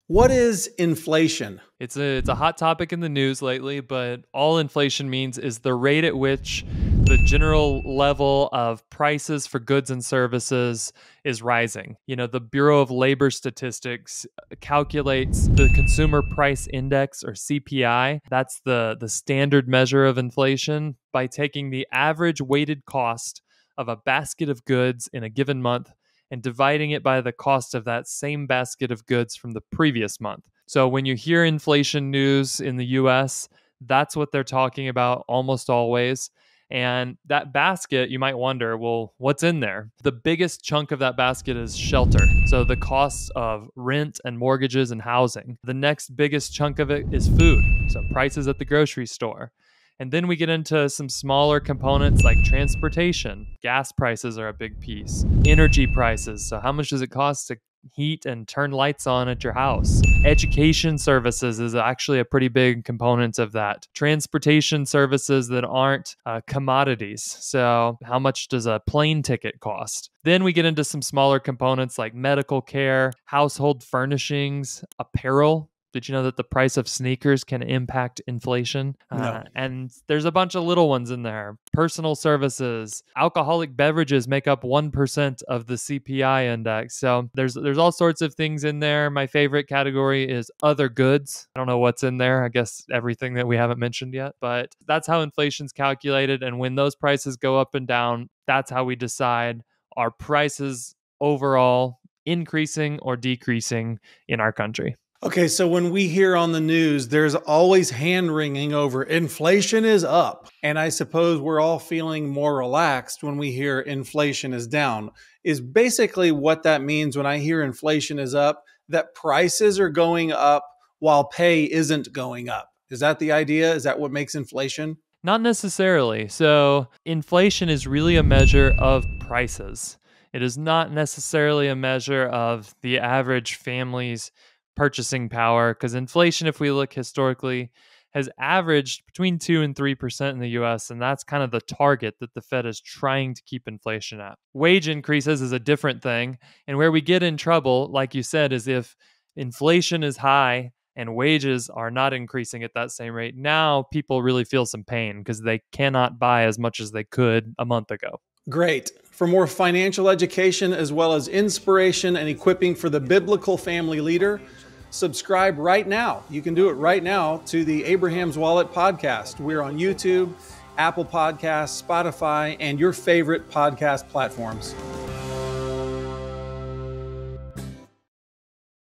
What is inflation? It's a hot topic in the news lately, but all inflation means is the rate at which the general level of prices for goods and services is rising. The Bureau of Labor Statistics calculates the Consumer Price Index, or CPI. That's the standard measure of inflation, by taking the average weighted cost of a basket of goods in a given month and dividing it by the cost of that same basket of goods from the previous month. So when you hear inflation news in the US, that's what they're talking about almost always. And that basket, you might wonder, well, what's in there? The biggest chunk of that basket is shelter. So the costs of rent and mortgages and housing. The next biggest chunk of it is food. So prices at the grocery store. And then we get into some smaller components like transportation. Gas prices are a big piece. Energy prices. So how much does it cost to heat and turn lights on at your house? Education services is actually a pretty big component of that. Transportation services that aren't commodities. So how much does a plane ticket cost? Then we get into some smaller components like medical care, household furnishings, apparel. Did you know that the price of sneakers can impact inflation? No. And there's a bunch of little ones in there. Personal services, alcoholic beverages make up 1% of the CPI index. So there's all sorts of things in there. My favorite category is other goods. I don't know what's in there. I guess everything that we haven't mentioned yet. But that's how inflation's calculated. And when those prices go up and down, that's how we decide are prices overall increasing or decreasing in our country. Okay, so when we hear on the news, there's always hand-wringing over inflation is up. And I suppose we're all feeling more relaxed when we hear inflation is down. Is basically what that means when I hear inflation is up, that prices are going up while pay isn't going up. Is that the idea? Is that what makes inflation? Not necessarily. So inflation is really a measure of prices. It is not necessarily a measure of the average family's purchasing power, because inflation, if we look historically, has averaged between 2 and 3% in the US, and that's kind of the target that the Fed is trying to keep inflation at. Wage increases is a different thing, and where we get in trouble, like you said, is if inflation is high and wages are not increasing at that same rate. Now people really feel some pain because they cannot buy as much as they could a month ago. Great. For more financial education as well as inspiration and equipping for the biblical family leader, subscribe right now. You can do it right now to the Abraham's Wallet podcast. We're on YouTube, Apple Podcasts, Spotify, and your favorite podcast platforms.